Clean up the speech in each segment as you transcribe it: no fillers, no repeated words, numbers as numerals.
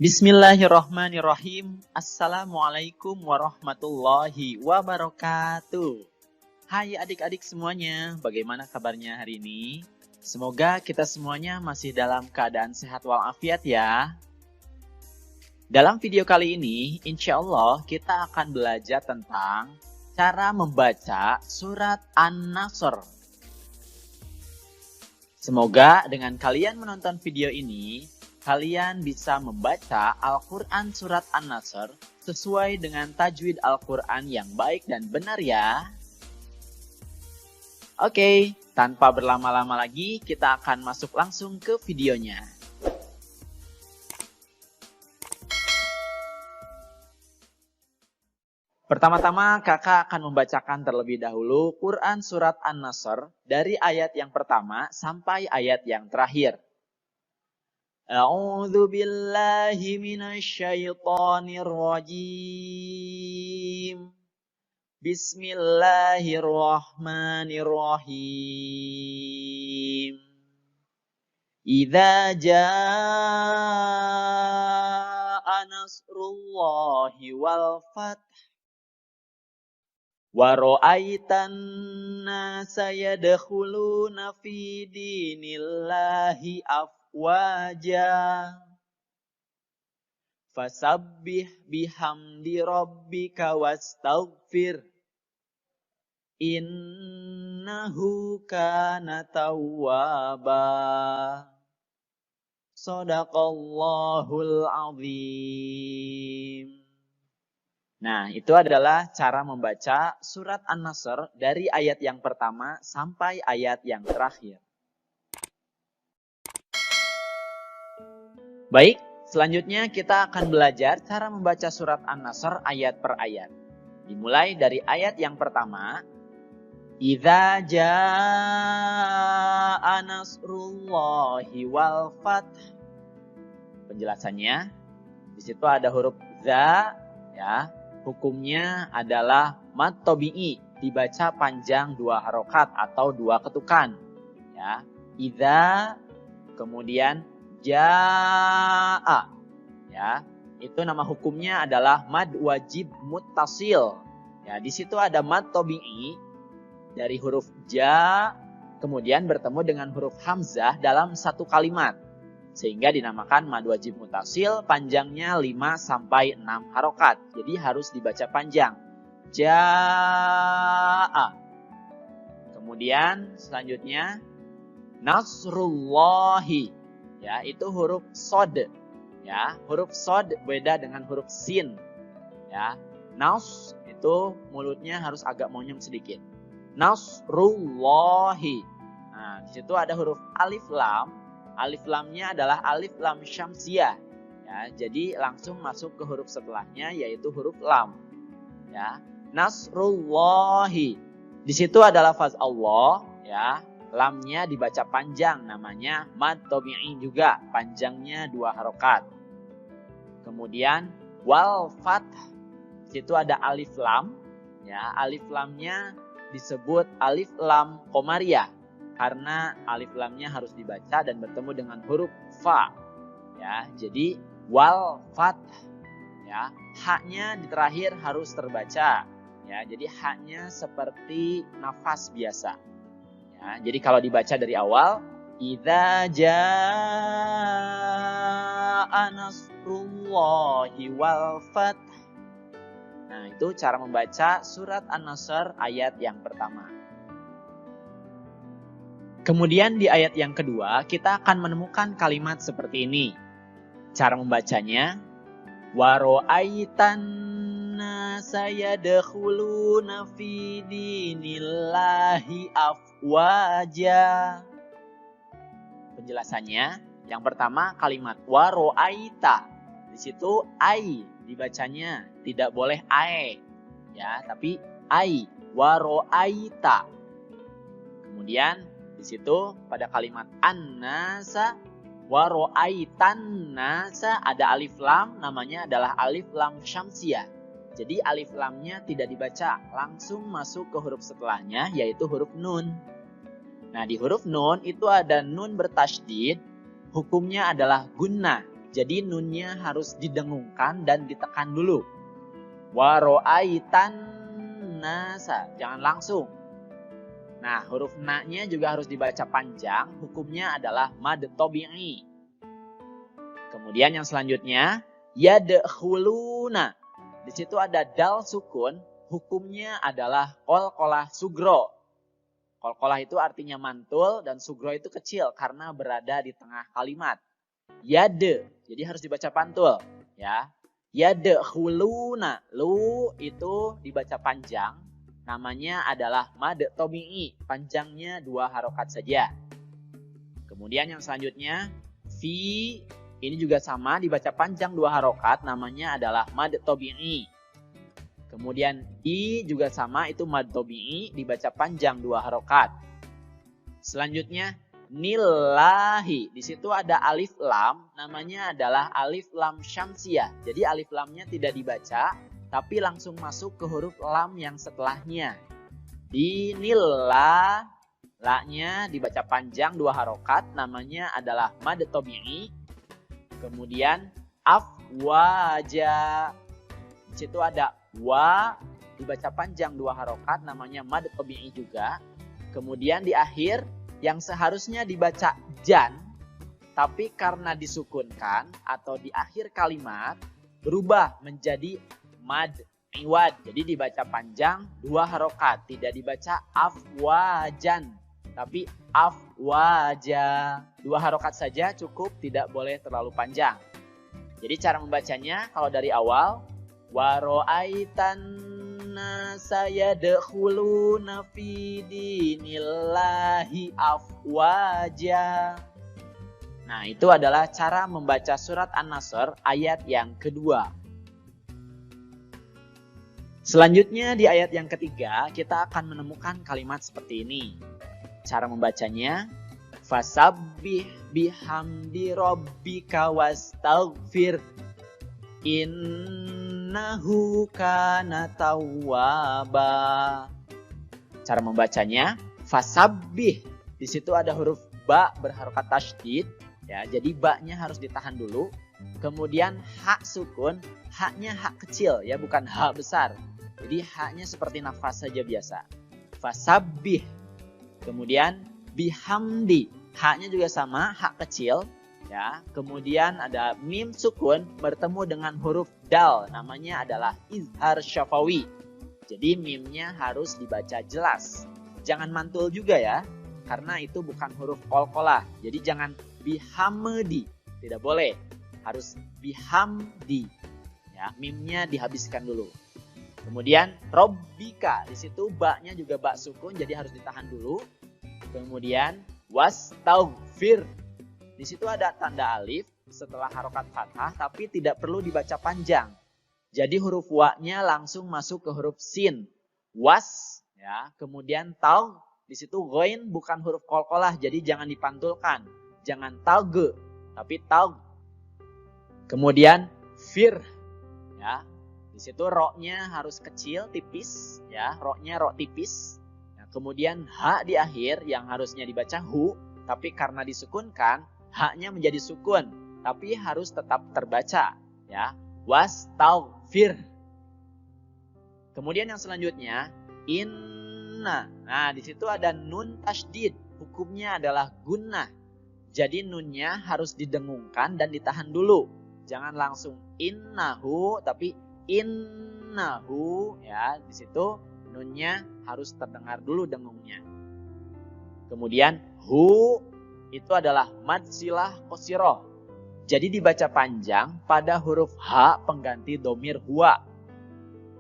Bismillahirrahmanirrahim. Assalamualaikum warahmatullahi wabarakatuh. Hai adik-adik semuanya, bagaimana kabarnya hari ini? Semoga kita semuanya masih dalam keadaan sehat walafiat ya. Dalam video kali ini, insya Allah kita akan belajar tentang cara membaca surat An-Nasr. Semoga dengan kalian menonton video ini, kalian bisa membaca Al-Quran Surat An-Nasr sesuai dengan tajwid Al-Quran yang baik dan benar ya. Oke, tanpa berlama-lama lagi, kita akan masuk langsung ke videonya. Pertama-tama kakak akan membacakan terlebih dahulu Quran Surat An-Nasr dari ayat yang pertama sampai ayat yang terakhir. A'udzu billahi minasyaitonir rajim. Bismillahirrahmanirrahim. Idza jaa nasrullahi wal fath wa ra'aitan nasa yadkhuluna fi dinillahi afwaja fasabbih bihamdi rabbika wastaghfir innahu kana tawwaba. Shadaqallahul azim. Nah, itu adalah cara membaca surat An-Nasr dari ayat yang pertama sampai ayat yang terakhir. Baik, selanjutnya kita akan belajar cara membaca surat An-Nasr ayat per ayat. Dimulai dari ayat yang pertama. Idza jaa nasrullahi wal fath. Penjelasannya, di situ ada huruf za, ya. Hukumnya adalah mad tabi'i, dibaca panjang 2 harokat atau 2 ketukan. Ya. Idza, kemudian jaa. Ya, itu nama hukumnya adalah mad wajib muttasil. Ya, di situ ada mad tabi'i dari huruf ja, kemudian bertemu dengan huruf hamzah dalam satu kalimat. Sehingga dinamakan mad wajib muttasil, panjangnya 5-6 harokat. Jadi harus dibaca panjang. Jaa. Kemudian selanjutnya nasrullahi. Ya, itu huruf sod. Ya, huruf sod beda dengan huruf sin. Ya, nas itu mulutnya harus agak monyong sedikit. Nasrullahi. Nah, di situ ada huruf alif lam. Alif lamnya adalah alif lam syamsiyah. Ya, jadi langsung masuk ke huruf setelahnya yaitu huruf lam. Ya, nasrullahi. Di situ ada lafaz Allah, ya. Lamnya dibaca panjang, namanya mad tabi'i juga, panjangnya 2 harokat. Kemudian wal fath. Di situ ada alif lam, ya. Alif lamnya disebut alif lam qamariyah karena alif lamnya harus dibaca dan bertemu dengan huruf fa. Ya, jadi wal fath. Ya, haknya di terakhir harus terbaca. Ya, jadi haknya seperti nafas biasa. Ya, jadi kalau dibaca dari awal, idza jaa nasrullahi wal fath. Nah, itu cara membaca surat An-Nasr ayat yang pertama. Kemudian di ayat yang kedua, kita akan menemukan kalimat seperti ini. Cara membacanya, wa ra'aitan nasa yadkhuluna fi dinillahi afwaja. Penjelasannya, yang pertama kalimat wa ra'aita. Di situ ai dibacanya, tidak boleh ae. Ya, tapi ai, wa ra'aita. Kemudian di situ pada kalimat an-nasa wa ra'aitan nasa ada alif lam, namanya adalah alif lam syamsiyah. Jadi alif lamnya tidak dibaca, langsung masuk ke huruf setelahnya yaitu huruf nun. Nah, di huruf nun itu ada nun bertasydid, hukumnya adalah gunnah. Jadi nunnya harus didengungkan dan ditekan dulu. Wa ra'aitan nasa, jangan langsung. Nah, huruf na-nya juga harus dibaca panjang, hukumnya adalah mad tabi'i. Kemudian yang selanjutnya, yadkhuluna. Di situ ada dal sukun, hukumnya adalah qalqalah sugro. Qalqalah itu artinya mantul dan sugro itu kecil karena berada di tengah kalimat. Yade, jadi harus dibaca pantul, ya. Yadkhuluna, lu itu dibaca panjang, namanya adalah mad tabi'i, panjangnya 2 harokat saja. Kemudian yang selanjutnya, fi, ini juga sama, dibaca panjang 2 harokat, namanya adalah mad tabi'i. Kemudian i juga sama, itu mad tabi'i, dibaca panjang 2 harokat. Selanjutnya, nillahi, di situ ada alif lam, namanya adalah alif lam syamsiyah. Jadi alif lamnya tidak dibaca, tapi langsung masuk ke huruf lam yang setelahnya. Di nillah, la-nya dibaca panjang 2 harokat, namanya adalah mad tabi'i. Kemudian afwaja, di situ ada wa, dibaca panjang 2 harokat, namanya mad tabi'i juga. Kemudian di akhir yang seharusnya dibaca jan, tapi karena disukunkan atau di akhir kalimat berubah menjadi mad iwad. Jadi dibaca panjang 2 harokat, tidak dibaca afwajan, tapi afwaja. 2 harokat saja cukup, tidak boleh terlalu panjang. Jadi cara membacanya kalau dari awal, wa ra'aitan sayadkhuluna fi dinillahi afwaja. Nah, itu adalah cara membaca surat An-Nasr ayat yang kedua. Selanjutnya di ayat yang ketiga, kita akan menemukan kalimat seperti ini. Cara membacanya, fasabbih bihamdi rabbika wastaghfir innahu kana tawwaba. Cara membacanya, fasabbih. Di situ ada huruf ba berharokat tasydid, ya. Jadi ba-nya harus ditahan dulu. Kemudian hak sukun, haknya hak kecil, ya, bukan hak besar. Jadi haknya seperti nafas saja biasa. Fasabbih. Kemudian bihamdi, haknya juga sama, hak kecil. Ya, kemudian ada mim sukun bertemu dengan huruf dal, namanya adalah izhar syafawi. Jadi mimnya harus dibaca jelas. Jangan mantul juga ya, karena itu bukan huruf qalqalah. Jadi jangan bihamdi, tidak boleh. Harus bihamdi. Ya, mimnya dihabiskan dulu. Kemudian robbika, di situ ba-nya juga ba sukun, jadi harus ditahan dulu. Kemudian wastaghfir. Di situ ada tanda alif setelah harokat fathah, tapi tidak perlu dibaca panjang. Jadi huruf wa-nya langsung masuk ke huruf sin. Was, ya. Kemudian taug, di situ ghain bukan huruf qalqalah, jadi jangan dipantulkan. Jangan taug, tapi taug. Kemudian fir, ya. Di situ ro-nya harus kecil, tipis, ya. Ro-nya ro tipis. Nah, kemudian ha di akhir yang harusnya dibaca hu, tapi karena disukunkan, haknya menjadi sukun, tapi harus tetap terbaca, ya. Wastaghfir. Kemudian yang selanjutnya, inna. Nah, di situ ada nun tasydid, hukumnya adalah gunnah. Jadi nunnya harus didengungkan dan ditahan dulu. Jangan langsung innahu, tapi innahu, ya. Di situ nunnya harus terdengar dulu dengungnya. Kemudian hu itu adalah mad silah qasiroh. Jadi dibaca panjang pada huruf H pengganti domir huwa.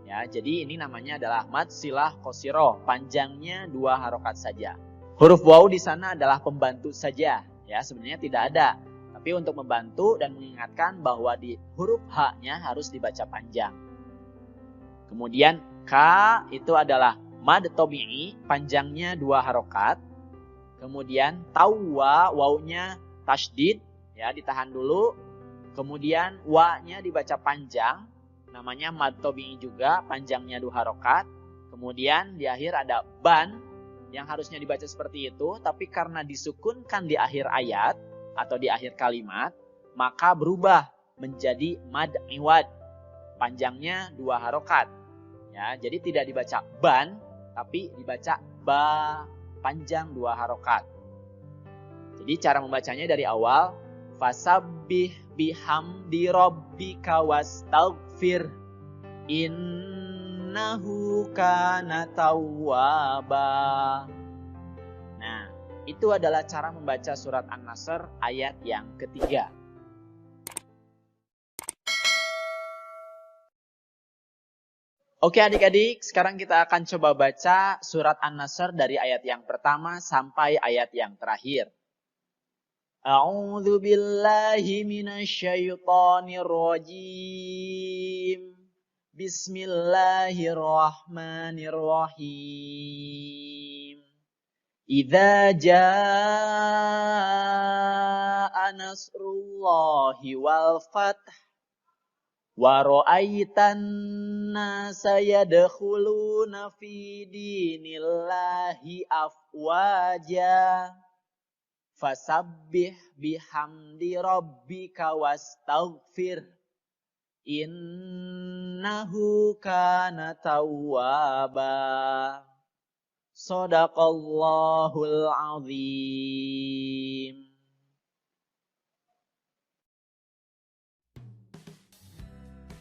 Ya, jadi ini namanya adalah mad silah qasiroh. Panjangnya 2 harokat saja. Huruf waw di sana adalah pembantu saja. Ya, sebenarnya tidak ada. Tapi untuk membantu dan mengingatkan bahwa di huruf H-nya harus dibaca panjang. Kemudian K itu adalah mad tabi'i, panjangnya 2 harokat. Kemudian tawwa, wawnya tasydid, ya, ditahan dulu. Kemudian wa-nya dibaca panjang, namanya mad tabi'i juga, panjangnya 2 harokat. Kemudian di akhir ada ban, yang harusnya dibaca seperti itu, tapi karena disukunkan di akhir ayat atau di akhir kalimat, maka berubah menjadi mad iwad. Panjangnya 2 harokat. Ya, jadi tidak dibaca ban, tapi dibaca ba, panjang 2 harokat. Jadi cara membacanya dari awal, fasabbih bihamdi rabbika wastaghfir innahu kana tawwaba. Nah, itu adalah cara membaca surat An-Nasr ayat yang ketiga. Oke adik-adik, sekarang kita akan coba baca surat An-Nasr dari ayat yang pertama sampai ayat yang terakhir. A'udzu billahi minasyaitonir rajim. Bismillahirrahmanirrahim. Idza jaa nasrullahi wal fath wa ra'aitan nasa yadkhuluna fi dinillahi afwaja fasabbih bihamdi rabbika wastaghfir innahu kana tawwaba. Shadaqallahul azim.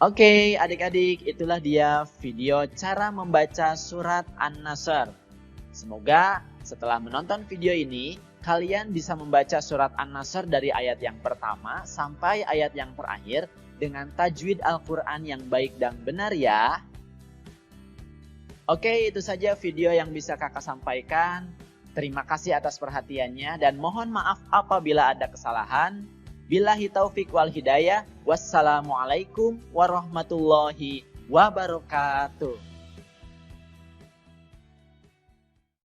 Oke, adik-adik, itulah dia video cara membaca surat An-Nasr. Semoga setelah menonton video ini, kalian bisa membaca surat An-Nasr dari ayat yang pertama sampai ayat yang terakhir dengan tajwid Al-Quran yang baik dan benar ya. Oke, itu saja video yang bisa kakak sampaikan. Terima kasih atas perhatiannya dan mohon maaf apabila ada kesalahan. Billahi taufik wal hidayah. Wassalamualaikum warahmatullahi wabarakatuh.